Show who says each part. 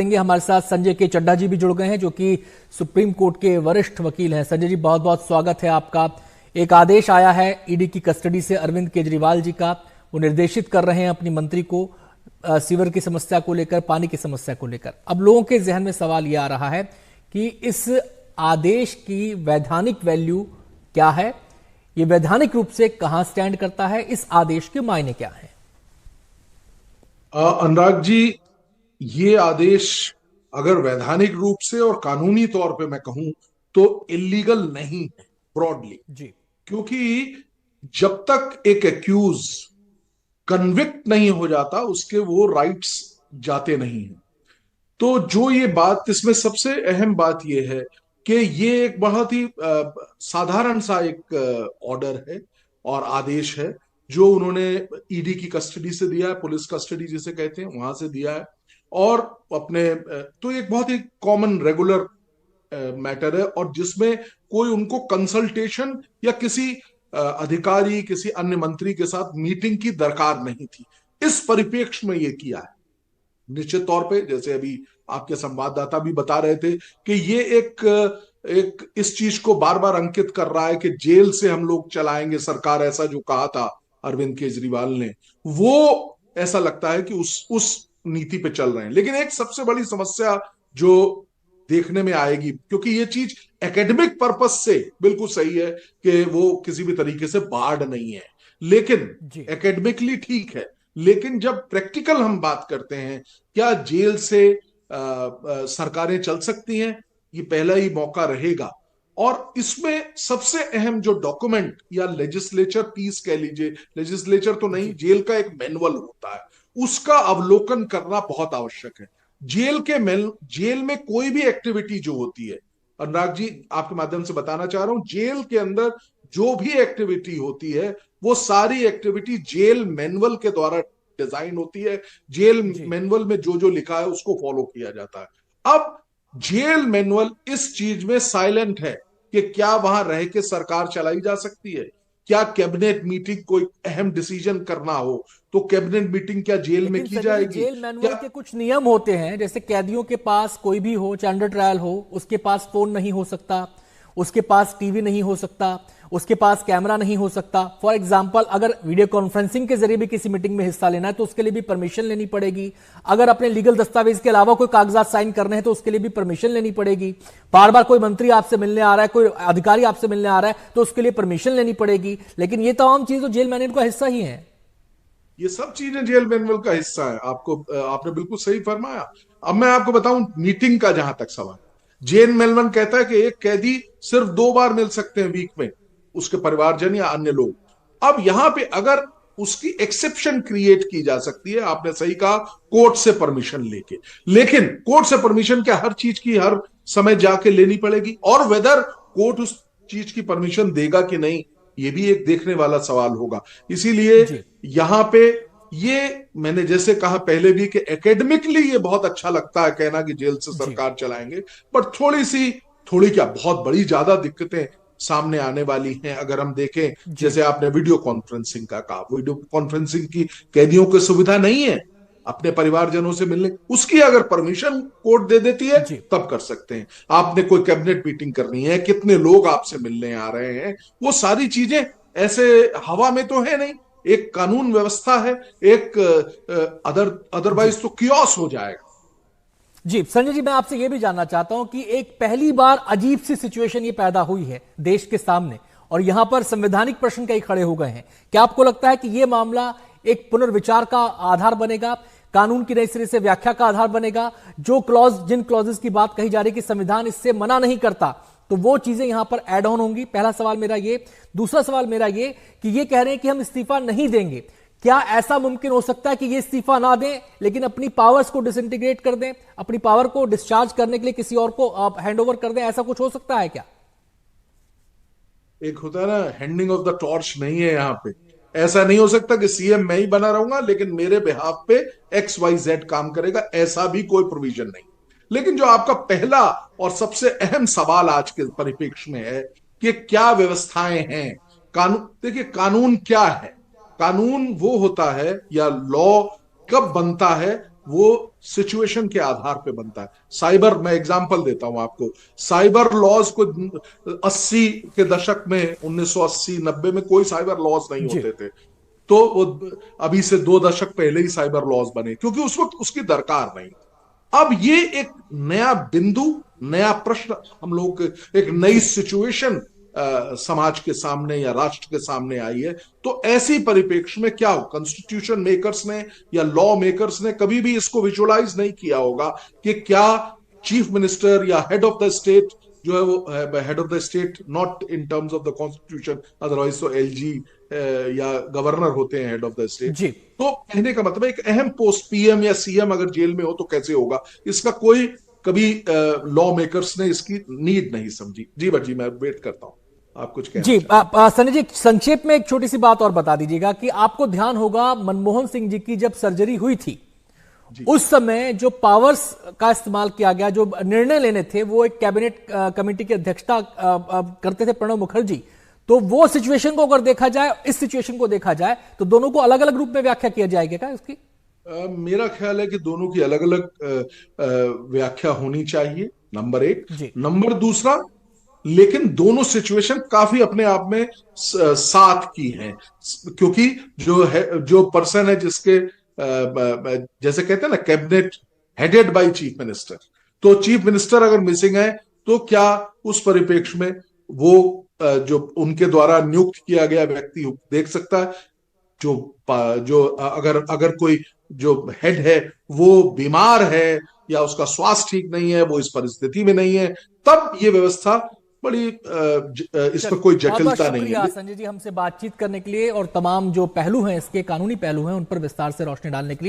Speaker 1: देंगे। हमारे साथ संजय के चड्ढा जी भी जुड़ गए हैं, जो कि सुप्रीम कोर्ट के वरिष्ठ वकील हैं। संजय जी, बहुत बहुत स्वागत है आपका। एक आदेश आया है ईडी की कस्टडी से अरविंद केजरीवाल जी का। वो निर्देशित कर रहे हैं अपनी मंत्री को सीवर की समस्या को लेकर, पानी की समस्या को लेकर। अब लोगों के जहन में सवाल यह आ रहा है कि इस आदेश की वैधानिक वैल्यू क्या है, ये वैधानिक रूप से कहां स्टैंड करता है, इस आदेश के मायने क्या है?
Speaker 2: अनुराग जी, ये आदेश अगर वैधानिक रूप से और कानूनी तौर पे मैं कहूं तो इलीगल नहीं है ब्रॉडली।
Speaker 1: जी
Speaker 2: क्योंकि जब तक एक एक्यूज कन्विक्ट नहीं हो जाता उसके वो राइट्स जाते नहीं हैं। तो जो ये बात, इसमें सबसे अहम बात ये है कि ये एक बहुत ही साधारण सा एक ऑर्डर है और आदेश है जो उन्होंने ईडी की कस्टडी से दिया है, पुलिस कस्टडी जिसे कहते हैं वहां से दिया है। और अपने तो एक बहुत ही कॉमन रेगुलर मैटर है और जिसमें कोई उनको कंसल्टेशन या किसी अधिकारी, किसी अन्य मंत्री के साथ मीटिंग की दरकार नहीं थी। इस परिप्रेक्ष्य में ये किया है। निश्चित तौर पे जैसे अभी आपके संवाददाता भी बता रहे थे कि ये एक इस चीज को बार बार अंकित कर रहा है कि जेल से हम लोग चलाएंगे सरकार, ऐसा जो कहा था अरविंद केजरीवाल ने, वो ऐसा लगता है कि उस नीति पे चल रहे हैं। लेकिन एक सबसे बड़ी समस्या जो देखने में आएगी, क्योंकि ये चीज एकेडमिक पर्पस से बिल्कुल सही है कि वो किसी भी तरीके से बार्ड नहीं है, लेकिन
Speaker 1: जी
Speaker 2: एकेडमिकली ठीक है। लेकिन जब प्रैक्टिकल हम बात करते हैं, क्या जेल से सरकारें चल सकती हैं, ये पहला ही मौका रहेगा। और इसमें सबसे अहम जो डॉक्यूमेंट या लेजिस्लेचर पीस कह लीजिए, लेजिस्लेचर तो नहीं,
Speaker 1: जी
Speaker 2: जेल का एक मैनुअल होता है, उसका अवलोकन करना बहुत आवश्यक है। जेल में कोई भी एक्टिविटी जो होती है, अनुराग जी आपके माध्यम से बताना चाह रहा हूं, जेल के अंदर जो भी एक्टिविटी होती है वो सारी एक्टिविटी जेल मैनुअल के द्वारा डिजाइन होती है। जेल
Speaker 1: जी
Speaker 2: मैनुअल में जो जो लिखा है उसको फॉलो किया जाता है। अब जेल मैनुअल इस चीज में साइलेंट है कि क्या वहां रह के सरकार चलाई जा सकती है, क्या कैबिनेट मीटिंग कोई अहम डिसीजन करना हो तो कैबिनेट मीटिंग क्या जेल में
Speaker 1: लेकिन
Speaker 2: की
Speaker 1: संजय जी,
Speaker 2: जाएगी
Speaker 1: जेल मैनुअल
Speaker 2: क्या?
Speaker 1: के कुछ नियम होते हैं। जैसे कैदियों के पास कोई भी हो, चाहे अंडर ट्रायल हो, उसके पास फोन नहीं हो सकता, उसके पास टीवी नहीं हो सकता, उसके पास कैमरा नहीं हो सकता। फॉर एग्जाम्पल, अगर वीडियो कॉन्फ्रेंसिंग के जरिए भी किसी मीटिंग में हिस्सा लेना है तो उसके लिए भी परमिशन लेनी पड़ेगी। अगर अपने लीगल दस्तावेज के अलावा कोई कागजात साइन करने हैं तो उसके लिए भी परमिशन लेनी पड़ेगी। बार बार कोई मंत्री आपसे मिलने आ रहा है, कोई अधिकारी आपसे मिलने आ रहा है तो उसके लिए परमिशन लेनी पड़ेगी। लेकिन ये तमाम चीज तो जेल मैनुअल का हिस्सा ही है।
Speaker 2: ये सब चीजें जेल मैनुअल का हिस्सा है। आपने बिल्कुल सही फरमाया। अब मैं आपको बताऊं मीटिंग का जहां तक सवाल, जेल मैनुअल कहता है कि एक कैदी सिर्फ 2 बार मिल सकते हैं वीक में, उसके परिवारजन या अन्य लोग। अब यहां पे अगर उसकी एक्सेप्शन क्रिएट की जा सकती है, आपने सही कहा, कोर्ट से परमिशन लेके। लेकिन कोर्ट से परमिशन क्या हर चीज की हर समय जाके लेनी पड़ेगी, और वेदर कोर्ट उस चीज की परमिशन देगा कि नहीं, ये भी एक देखने वाला सवाल होगा। इसीलिए
Speaker 1: जी
Speaker 2: यहां पे ये, मैंने जैसे कहा पहले भी कि एकेडमिकली ये बहुत अच्छा लगता है कहना कि जेल से
Speaker 1: जी
Speaker 2: सरकार चलाएंगे, पर थोड़ी क्या बहुत बड़ी ज्यादा दिक्कतें सामने आने वाली हैं अगर हम देखें।
Speaker 1: जी
Speaker 2: जैसे आपने वीडियो कॉन्फ्रेंसिंग का कहा, वीडियो कॉन्फ्रेंसिंग की कैदियों को सुविधा नहीं है अपने परिवारजनों से मिलने, उसकी अगर परमिशन कोर्ट दे देती है
Speaker 1: जी
Speaker 2: तब कर सकते हैं। आपने कोई कैबिनेट मीटिंग करनी है, कितने लोग आपसे मिलने आ रहे हैं, वो सारी चीजें ऐसे हवा में तो है नहीं, एक कानून व्यवस्था है। एक
Speaker 1: जी
Speaker 2: अदरवाइज तो कियोस हो जाएगा।
Speaker 1: जी संजय जी, मैं आपसे यह भी जानना चाहता हूं कि एक पहली बार अजीब सी सिचुएशन ये पैदा हुई है देश के सामने, और यहां पर संवैधानिक प्रश्न कई खड़े हो गए हैं। क्या आपको लगता है कि यह मामला एक पुनर्विचार का आधार बनेगा, कानून की नई सिरे से व्याख्या का आधार बनेगा? जो क्लॉज, जिन क्लॉजेस की बात कही जा रही है कि संविधान इससे मना नहीं करता, तो वो चीजें यहां पर ऐड ऑन होंगी? पहला सवाल मेरा ये। दूसरा सवाल मेरा ये कि ये कह रहे हैं कि हम इस्तीफा नहीं देंगे, क्या ऐसा मुमकिन हो सकता है कि ये इस्तीफा ना दें लेकिन अपनी पावर्स को डिसइंटीग्रेट कर दें, अपनी पावर को डिस्चार्ज करने के लिए किसी और को हैंड ओवर कर दें? ऐसा कुछ हो सकता है क्या?
Speaker 2: एक होता है ना, हैंडिंग ऑफ द टॉर्च नहीं है यहां पे। ऐसा नहीं हो सकता कि सीएम मैं ही बना रहूंगा लेकिन मेरे बिहाफ पे XYZ काम करेगा, ऐसा भी कोई प्रोविजन नहीं। लेकिन जो आपका पहला और सबसे अहम सवाल आज के परिप्रेक्ष्य में है कि क्या व्यवस्थाएं हैं कानून। देखिए कानून क्या है, कानून वो होता है या लॉ कब बनता है, वो सिचुएशन के आधार पे बनता है। साइबर, मैं एग्जांपल देता हूं आपको, साइबर लॉज को 80 के दशक में, 1980-90 में कोई साइबर लॉज नहीं
Speaker 1: जी
Speaker 2: होते थे। तो वो अभी से 2 दशक पहले ही साइबर लॉज बने, क्योंकि उस वक्त उसकी दरकार नहीं। अब ये एक नया बिंदु, नया प्रश्न हम लोग, एक नई
Speaker 1: जी
Speaker 2: सिचुएशन समाज के सामने या राष्ट्र के सामने आई है। तो ऐसी परिप्रेक्ष्य में क्या हो, कॉन्स्टिट्यूशन मेकर्स ने या लॉ मेकर्स ने कभी भी इसको विजुअलाइज नहीं किया होगा कि क्या चीफ मिनिस्टर या हेड ऑफ द स्टेट जो है, वो head of the state not in terms of the constitution, otherwise तो एलजी या गवर्नर होते हैं हेड ऑफ द स्टेट।
Speaker 1: जी।
Speaker 2: तो कहने का मतलब एक अहम पोस्ट, पीएम या सीएम अगर जेल में हो तो कैसे होगा, इसका कोई कभी लॉ मेकर्स ने इसकी नीड नहीं समझी। जी भट्ट जी, मैं वेट करता हूं, आप कुछ कहना
Speaker 1: जी
Speaker 2: चाहते
Speaker 1: संजय जी, संक्षेप में एक छोटी सी बात और बता दीजिएगा कि आपको ध्यान होगा मनमोहन सिंह जी की जब सर्जरी हुई थी,
Speaker 2: जी।
Speaker 1: उस समय जो पावर्स का इस्तेमाल किया गया, जो निर्णय लेने थे, वो एक कैबिनेट कमेटी की अध्यक्षता करते थे प्रणब मुखर्जी। तो वो सिचुएशन को अगर देखा जाए, इस सिचुएशन को देखा जाए, तो दोनों को अलग अलग रूप में व्याख्या किया जाएगा क्या इसकी?
Speaker 2: मेरा ख्याल है कि दोनों की अलग अलग व्याख्या होनी चाहिए, नंबर एक।
Speaker 1: जी
Speaker 2: नंबर दूसरा, लेकिन दोनों सिचुएशन काफी अपने आप में साथ की हैं, क्योंकि जो है, जो पर्सन है जिसके जैसे कहते हैं ना, cabinet headed by chief minister, तो चीफ मिनिस्टर अगर मिसिंग है तो क्या उस परिप्रेक्ष्य में वो जो उनके द्वारा नियुक्त किया गया व्यक्ति देख सकता है, जो जो अगर अगर कोई जो हेड है वो बीमार है या उसका स्वास्थ्य ठीक नहीं है, वो इस परिस्थिति में नहीं है, तब ये व्यवस्था बड़ी इसमें
Speaker 1: चलिए,
Speaker 2: कोई
Speaker 1: बहुत बहुत
Speaker 2: जटिलता नहीं
Speaker 1: शुक्रिया
Speaker 2: है।
Speaker 1: संजय जी हमसे बातचीत करने के लिए और तमाम जो पहलू हैं, इसके कानूनी पहलू हैं, उन पर विस्तार से रोशनी डालने के लिए।